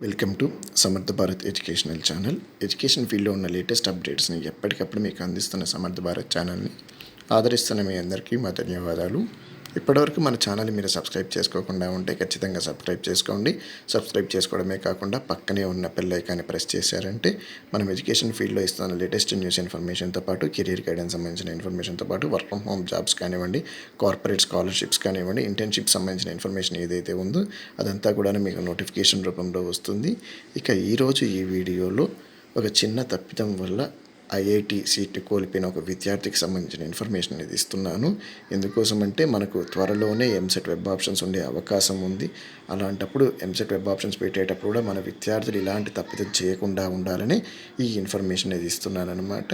Welcome to సమర్థ Bharat educational channel. Education ఫీల్డ్లో ఉన్న లేటెస్ట్ అప్డేట్స్ని ఎప్పటికప్పుడు మీకు అందిస్తున్న సమర్థ భారత్ ఛానల్ని ఆదరిస్తున్న మీ అందరికీ మా ధన్యవాదాలు. ఇప్పటివరకు మన ఛానల్ మీరు సబ్స్క్రైబ్ చేసుకోకుండా ఉంటే ఖచ్చితంగా సబ్స్క్రైబ్ చేసుకోండి. సబ్స్క్రైబ్ చేసుకోవడమే కాకుండా పక్కనే ఉన్న బెల్ ఐకాన్ని ప్రెస్ చేశారంటే మనం ఎడ్యుకేషన్ ఫీల్డ్లో ఇస్తున్న లేటెస్ట్ న్యూస్ ఇన్ఫర్మేషన్తో పాటు కెరీర్ గైడెన్స్ సంబంధించిన ఇన్ఫర్మేషన్తో పాటు వర్క్ ఫ్రమ్ హోమ్ జాబ్స్ కానివ్వండి, కార్పొరేట్ స్కాలర్షిప్స్ కానివ్వండి, ఇంటర్న్షిప్ సంబంధించిన ఇన్ఫర్మేషన్ ఏదైతే ఉందో అదంతా కూడా మీకు నోటిఫికేషన్ రూపంలో వస్తుంది. ఇక ఈరోజు ఈ వీడియోలో ఒక చిన్న తప్పిదం వల్ల ఐఐటి సీట్ని కోల్పోయిన ఒక విద్యార్థికి సంబంధించిన ఇన్ఫర్మేషన్ అనేది ఇస్తున్నాను. ఎందుకోసం అంటే మనకు త్వరలోనే ఎంసెట్ వెబ్ ఆప్షన్స్ ఉండే అవకాశం ఉంది. అలాంటప్పుడు ఎంసెట్ వెబ్ ఆప్షన్స్ పెట్టేటప్పుడు కూడా మన విద్యార్థులు ఇలాంటి తప్పిదం చేయకుండా ఉండాలని ఈ ఇన్ఫర్మేషన్ అనేది ఇస్తున్నాను అనమాట.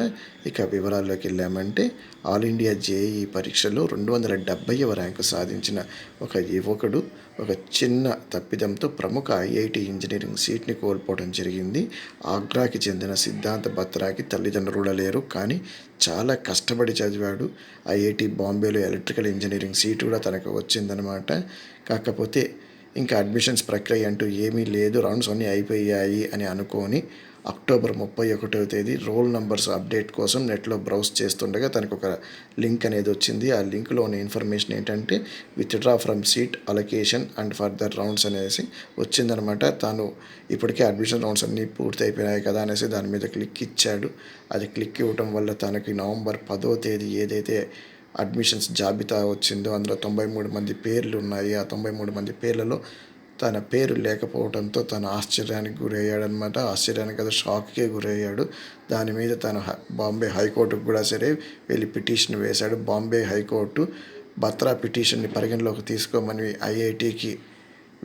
ఇక వివరాల్లోకి వెళ్ళామంటే ఆల్ ఇండియా జేఈ పరీక్షలో 270వ ర్యాంకు సాధించిన ఒక యువకుడు ఒక చిన్న తప్పిదంతో ప్రముఖ ఐఐటి ఇంజనీరింగ్ సీట్ని కోల్పోవడం జరిగింది. ఆగ్రాకి చెందిన సిద్ధాంత్ బత్రాకి తల్లిదండ్రులు లేరు, కానీ చాలా కష్టపడి చదివాడు. ఐఐటి బాంబేలో ఎలక్ట్రికల్ ఇంజనీరింగ్ సీటు కూడా తనకు వచ్చిందనమాట. కాకపోతే ఇంకా అడ్మిషన్స్ ప్రక్రియ అంటూ ఏమీ లేదు, రౌండ్స్ అన్నీ అయిపోయాయి అని అనుకొని అక్టోబర్ 31వ తేదీ రోల్ నంబర్స్ అప్డేట్ కోసం నెట్లో బ్రౌజ్ చేస్తుండగా తనకు ఒక లింక్ అనేది వచ్చింది. ఆ లింక్లో ఉన్న ఇన్ఫర్మేషన్ ఏంటంటే withdraw from seat allocation and further rounds అనేసి వచ్చిందనమాట. తాను ఇప్పటికే అడ్మిషన్ రౌండ్స్ అన్నీ పూర్తి అయిపోయినాయి కదా అనేసి దాని మీద క్లిక్ ఇచ్చాడు. అది క్లిక్ ఇవ్వటం వల్ల తనకి నవంబర్ 10వ తేదీ ఏదైతే అడ్మిషన్స్ జాబితా వచ్చిందో అందులో 93 మంది పేర్లు ఉన్నాయి. ఆ 93 మంది పేర్లలో తన పేరు లేకపోవడంతో తను ఆశ్చర్యానికి గురయ్యాడనమాట. ఆశ్చర్యానికి కదా, షాక్కే గురయ్యాడు. దాని మీద తను బాంబే హైకోర్టుకు కూడా సరే వెళ్ళి పిటిషన్ వేశాడు. బాంబే హైకోర్టు బత్రా పిటిషన్ని పరిగణలోకి తీసుకోమని ఐఐటికి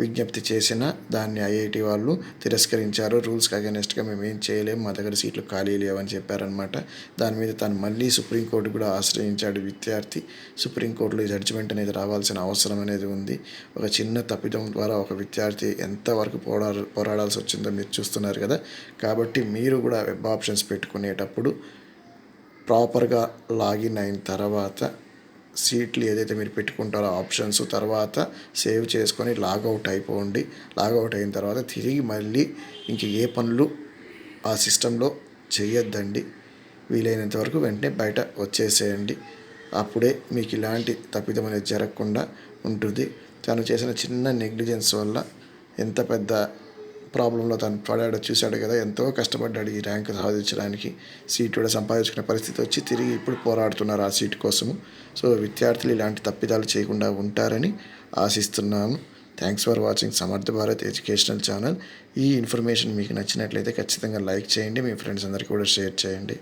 విజ్ఞప్తి చేసిన దాన్ని ఐఐటి వాళ్ళు తిరస్కరించారు. రూల్స్కి అగెనెస్ట్గా మేము ఏం చేయలేము, మా దగ్గర సీట్లు ఖాళీ లేవని చెప్పారనమాట. దాని మీద తను మళ్ళీ సుప్రీంకోర్టు కూడా ఆశ్రయించాడు విద్యార్థి. సుప్రీంకోర్టులో జడ్జిమెంట్ అనేది రావాల్సిన అవసరం అనేది ఉంది. ఒక చిన్న తప్పిదం ద్వారా ఒక విద్యార్థి ఎంతవరకు పోరాడాల్సి వచ్చిందో మీరు చూస్తున్నారు కదా. కాబట్టి మీరు కూడా వెబ్ ఆప్షన్స్ పెట్టుకునేటప్పుడు ప్రాపర్గా లాగిన్ అయిన తర్వాత సీట్లు ఏదైతే మీరు పెట్టుకుంటారో ఆప్షన్స్ తర్వాత సేవ్ చేసుకొని లాగౌట్ అయిపోండి. లాగౌట్ అయిన తర్వాత తిరిగి మళ్ళీ ఇంక ఏ పనులు ఆ సిస్టంలో చేయొద్దండి. వీలైనంత వరకు వెంటనే బయట వచ్చేసేయండి. అప్పుడే మీకు ఇలాంటి తప్పిదం అనేది జరగకుండా ఉంటుంది. తను చేసిన చిన్న నెగ్లిజెన్స్ వల్ల ఎంత పెద్ద ప్రాబ్లంలో తను పడాడో చూశాడు కదా. ఎంతో కష్టపడ్డాడు ఈ ర్యాంక్ సాధించడానికి. సీట్ కూడా సంపాదించుకునే పరిస్థితి వచ్చి తిరిగి ఇప్పుడు పోరాడుతున్నారు ఆ సీట్ కోసము. సో విద్యార్థులు ఇలాంటి తప్పిదాలు చేయకుండా ఉంటారని ఆశిస్తున్నాను. థ్యాంక్స్ ఫర్ వాచింగ్ సమర్థ భారత్ ఎడ్యుకేషనల్ ఛానల్. ఈ ఇన్ఫర్మేషన్ మీకు నచ్చినట్లయితే ఖచ్చితంగా లైక్ చేయండి, మీ ఫ్రెండ్స్ అందరికీ కూడా షేర్ చేయండి.